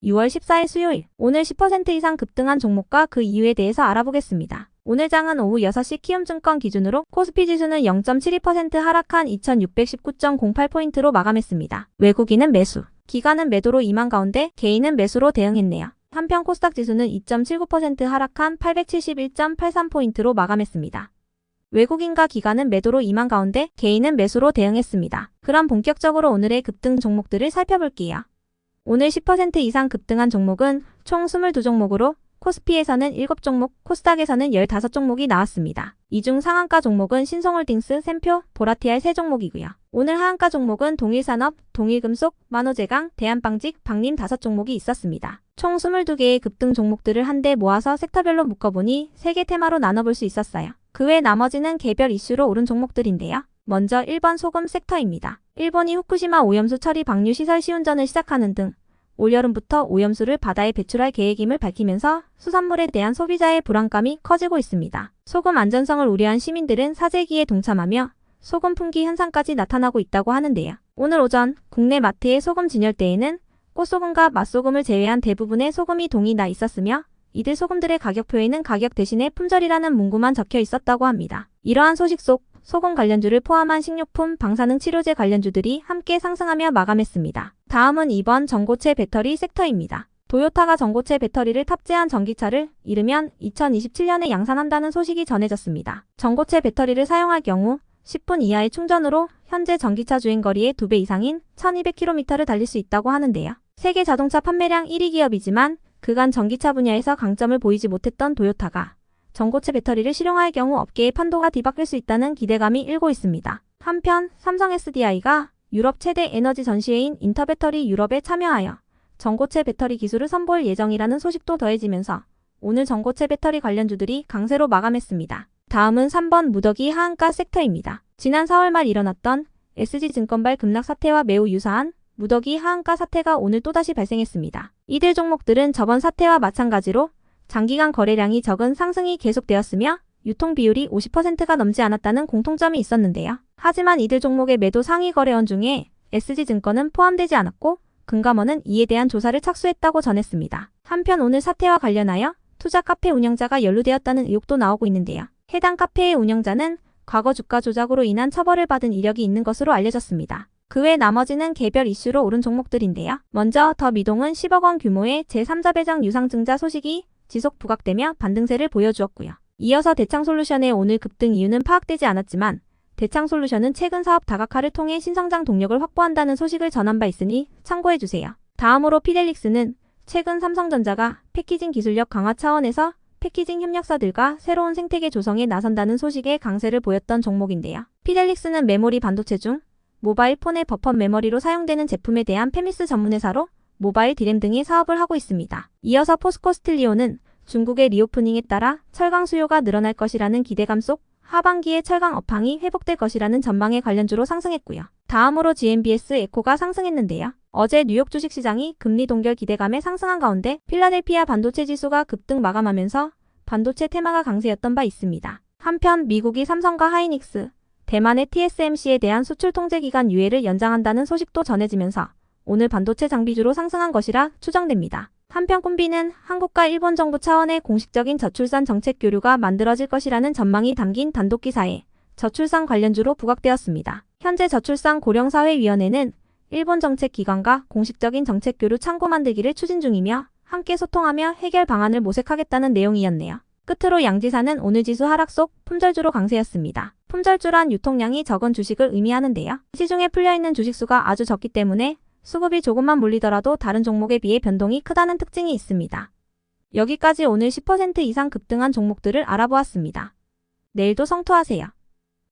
6월 14일 수요일, 오늘 10% 이상 급등한 종목과 그 이유에 대해서 알아보겠습니다. 오늘 장은 오후 6시 키움증권 기준으로 코스피 지수는 0.72% 하락한 2619.08포인트로 마감했습니다. 외국인은 매수, 기관은 매도로 임한 가운데 개인은 매수로 대응했네요. 한편 코스닥 지수는 2.79% 하락한 871.83포인트로 마감했습니다. 외국인과 기관은 매도로 임한 가운데 개인은 매수로 대응했습니다. 그럼 본격적으로 오늘의 급등 종목들을 살펴볼게요. 오늘 10% 이상 급등한 종목은 총 22종목으로 코스피에서는 7종목, 코스닥에서는 15종목이 나왔습니다. 이 중 상한가 종목은 신성홀딩스, 샘표, 보라티알 3종목이고요. 오늘 하한가 종목은 동일산업, 동일금속, 만호제강, 대한방직, 박림 5종목이 있었습니다. 총 22개의 급등 종목들을 한데 모아서 섹터별로 묶어보니 3개 테마로 나눠볼 수 있었어요. 그 외 나머지는 개별 이슈로 오른 종목들인데요. 먼저 1번 소금 섹터입니다. 일본이 후쿠시마 오염수 처리 방류 시설 시운전을 시작하는 등 올여름부터 오염수를 바다에 배출할 계획임을 밝히면서 수산물에 대한 소비자의 불안감이 커지고 있습니다. 소금 안전성을 우려한 시민들은 사재기에 동참하며 소금 품귀 현상까지 나타나고 있다고 하는데요. 오늘 오전 국내 마트의 소금 진열대에는 꽃소금과 맛소금을 제외한 대부분의 소금이 동이 나 있었으며 이들 소금들의 가격표에는 가격 대신에 품절이라는 문구만 적혀 있었다고 합니다. 이러한 소식 속 소금 관련주를 포함한 식료품, 방사능 치료제 관련주들이 함께 상승하며 마감했습니다. 다음은 2번 전고체 배터리 섹터입니다. 도요타가 전고체 배터리를 탑재한 전기차를 이르면 2027년에 양산한다는 소식이 전해졌습니다. 전고체 배터리를 사용할 경우 10분 이하의 충전으로 현재 전기차 주행거리의 2배 이상인 1200km를 달릴 수 있다고 하는데요. 세계 자동차 판매량 1위 기업이지만 그간 전기차 분야에서 강점을 보이지 못했던 도요타가 전고체 배터리를 실용화할 경우 업계의 판도가 뒤바뀔 수 있다는 기대감이 일고 있습니다. 한편 삼성 SDI가 유럽 최대 에너지 전시회인 인터배터리 유럽에 참여하여 전고체 배터리 기술을 선보일 예정이라는 소식도 더해지면서 오늘 전고체 배터리 관련주들이 강세로 마감했습니다. 다음은 3번 무더기 하한가 섹터입니다. 지난 4월 말 일어났던 SG증권발 급락 사태와 매우 유사한 무더기 하한가 사태가 오늘 또다시 발생했습니다. 이들 종목들은 저번 사태와 마찬가지로 장기간 거래량이 적은 상승이 계속되었으며 유통 비율이 50%가 넘지 않았다는 공통점이 있었는데요. 하지만 이들 종목의 매도 상위 거래원 중에 SG증권은 포함되지 않았고 금감원은 이에 대한 조사를 착수했다고 전했습니다. 한편 오늘 사태와 관련하여 투자 카페 운영자가 연루되었다는 의혹도 나오고 있는데요. 해당 카페의 운영자는 과거 주가 조작으로 인한 처벌을 받은 이력이 있는 것으로 알려졌습니다. 그 외 나머지는 개별 이슈로 오른 종목들인데요. 먼저 더 미동은 10억 원 규모의 제3자 배당 유상증자 소식이 지속 부각되며 반등세를 보여주었고요. 이어서 대창솔루션의 오늘 급등 이유는 파악되지 않았지만 대창솔루션은 최근 사업 다각화를 통해 신성장 동력을 확보한다는 소식을 전한 바 있으니 참고해주세요. 다음으로 피델릭스는 최근 삼성전자가 패키징 기술력 강화 차원에서 패키징 협력사들과 새로운 생태계 조성에 나선다는 소식에 강세를 보였던 종목인데요. 피델릭스는 메모리 반도체 중 모바일 폰의 버퍼 메모리로 사용되는 제품에 대한 페미스 전문회사로 모바일 디램 등의 사업을 하고 있습니다. 이어서 포스코 스틸리오는 중국의 리오프닝에 따라 철강 수요가 늘어날 것이라는 기대감 속 하반기에 철강 업황이 회복될 것이라는 전망의 관련주로 상승했고요. 다음으로 GMBS 에코가 상승했는데요. 어제 뉴욕 주식시장이 금리 동결 기대감에 상승한 가운데 필라델피아 반도체 지수가 급등 마감하면서 반도체 테마가 강세였던 바 있습니다. 한편 미국이 삼성과 하이닉스, 대만의 TSMC에 대한 수출 통제 기간 유예를 연장한다는 소식도 전해지면서 오늘 반도체 장비주로 상승한 것이라 추정됩니다. 한편 콤비는 한국과 일본 정부 차원의 공식적인 저출산 정책 교류가 만들어질 것이라는 전망이 담긴 단독 기사에 저출산 관련주로 부각되었습니다. 현재 저출산 고령사회위원회는 일본 정책 기관과 공식적인 정책 교류 창구 만들기를 추진 중이며 함께 소통하며 해결 방안을 모색하겠다는 내용이었네요. 끝으로 양지사는 오늘 지수 하락 속 품절주로 강세였습니다. 품절주란 유통량이 적은 주식을 의미하는데요. 시중에 풀려있는 주식수가 아주 적기 때문에 수급이 조금만 몰리더라도 다른 종목에 비해 변동이 크다는 특징이 있습니다. 여기까지 오늘 10% 이상 급등한 종목들을 알아보았습니다. 내일도 성투하세요.